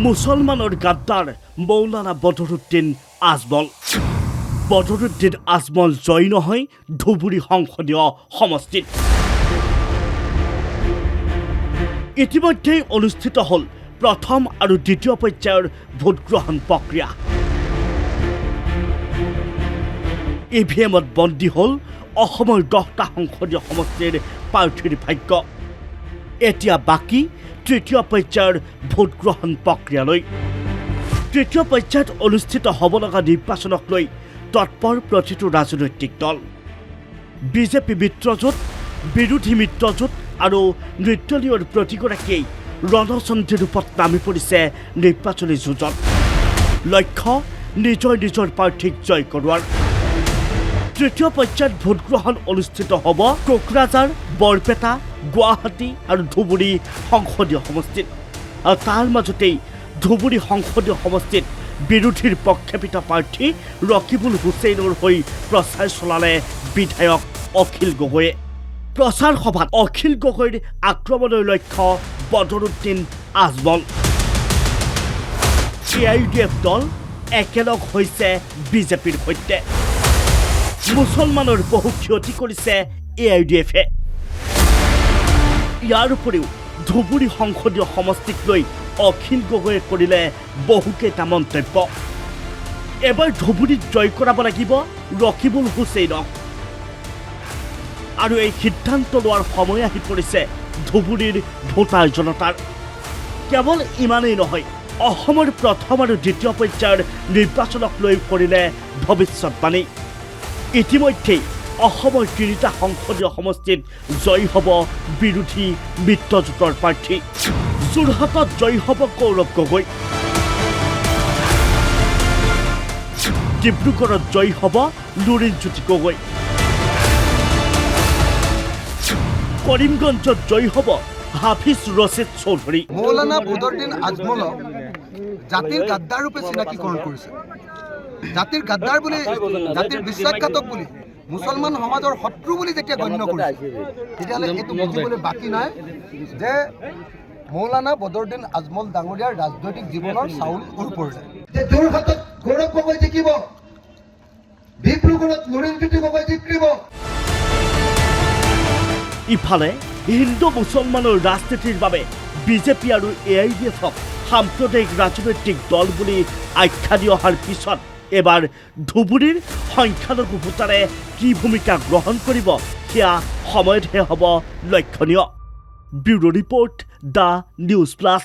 মুসলমানেৰ গাদ্দাৰ মৌলানা বদৰুদ্দিন আজমল। বদৰুদ্দিন আজমল জয় নহয় ধুবুৰী সংসদীয় সমষ্টিত। ইতিমধ্যেই অনুষ্ঠিত হ'ল প্ৰথম আৰু দ্বিতীয় পৰ্যায়ৰ ভোটগ্ৰহণ প্ৰক্ৰিয়া। ইভিএমত বন্দী হ'ল অসমৰ 10টা সংসদীয় সমষ্টিৰ প্ৰাৰ্থীৰ ভাগ্য। এতিয়া বাকী তৃতীয় পৰ্যায়ৰ ভোটগ্ৰহণ প্ৰক্ৰিয়ালৈ। তৃতীয় পৰ্যায়ত অনুষ্ঠিত হ'ব লগা নিৰ্বাচনক লৈ তৎপৰ প্ৰতিটো ৰাজনৈতিক দল। বিজেপি মিত্ৰজোঁট, বিৰোধী মিত্ৰজোঁট আৰু নিৰ্দলীয়ৰ প্ৰতিগৰাকীয়ে ৰণচণ্ডী ৰূপত নামি পৰিছে নিৰ্বাচনী যুঁজত। লক্ষ্য নিজৰ নিজৰ প্ৰাৰ্থীক জয় কৰোৱাৰ। তৃতীয় পৰ্যায়ত ভোটগ্ৰহণ অনুষ্ঠিত হ'ব কোকৰাঝাৰ, বৰপেটা, গুৱাহাটী আৰু ধুবুৰী সংসদীয় সমষ্টিত। আৰু তাৰ মাজতেই ধুবুৰী সংসদীয় সমষ্টিত বিৰোধীৰ প্ৰক্ষেপিত প্ৰাৰ্থী ৰকিবুল হুছেইনৰ হৈ প্ৰচাৰ চলালে বিধায়ক অখিল গগৈয়ে। প্ৰচাৰ সভাত অখিল গগৈৰ আক্ৰমণৰ লক্ষ্য বদৰুদ্দিন আজমল। AIUDF দল একেলগ হৈছে বিজেপিৰ সৈতে। মুছলমানৰ বহু ক্ষতি কৰিছে AIUDFে। ইয়াৰ উপৰিও ধুবুৰী সংসদীয় সমষ্টিক লৈ অখিল গগৈয়ে কৰিলে বহুকেইটা মন্তব্য। এবাৰ ধুবুৰীত জয় কৰাব লাগিব ৰকিবুল হুছেইনক। আৰু এই সিদ্ধান্ত লোৱাৰ সময় আহি পৰিছে ধুবুৰীৰ ভোটাৰ জনতাৰ। কেৱল ইমানেই নহয়, অসমৰ প্ৰথম আৰু দ্বিতীয় পৰ্যায়ৰ নিৰ্বাচনক লৈ কৰিলে ভৱিষ্যতবাণী। ইতিমধ্যেই অসমৰ 3টা সংসদীয় সমষ্টিত জয় হ'ব বিৰোধী মিত্ৰজোঁটৰ প্ৰাৰ্থী। যোৰহাটত জয় হ'ব গৌৰৱ গগৈ, ডিব্ৰুগড়ত জয় হ'ব লুৰিণজ্যোতি গগৈ, কৰিমগঞ্জত জয় হ'ব হাফিজ ৰছিদ চৌধুৰী। মৌলানা বদৰুদ্দিন আজমলক জাতিৰ গাদ্দাৰ ৰূপে চিনাকীকৰণ কৰিছে। জাতিৰ গাদ্দাৰ বুলি, জাতিৰ বিশ্বাসঘাতক বুলি, মুছলমান সমাজৰ শত্ৰু বুলি যেতিয়া গণ্য কৰিছে, তেতিয়াহ'লে এইটো বুজিবলৈ বাকী নাই যে মৌলানা বদৰুদ্দিন আজমল ডাঙৰীয়াৰ ৰাজনৈতিক জীৱনৰ চাউল পৰিলে। যোৰহাটত গৌৰৱ গগৈ জিকিব, ডিব্ৰুগড়ত লুৰিণজ্যোতি গগৈ জিকিব। ইফালে হিন্দু মুছলমানৰ ৰাজনীতিৰ বাবে বিজেপি আৰু AIUDFক সাম্প্ৰদায়িক ৰাজনৈতিক দল বুলি আখ্যা দি অহাৰ পিছত এবাৰ ধুবুৰীৰ সংখ্যালঘু ভোটাৰে কি ভূমিকা গ্ৰহণ কৰিব সেয়া সময়তহে হ'ব লক্ষণীয়। Bureau report, the news plus.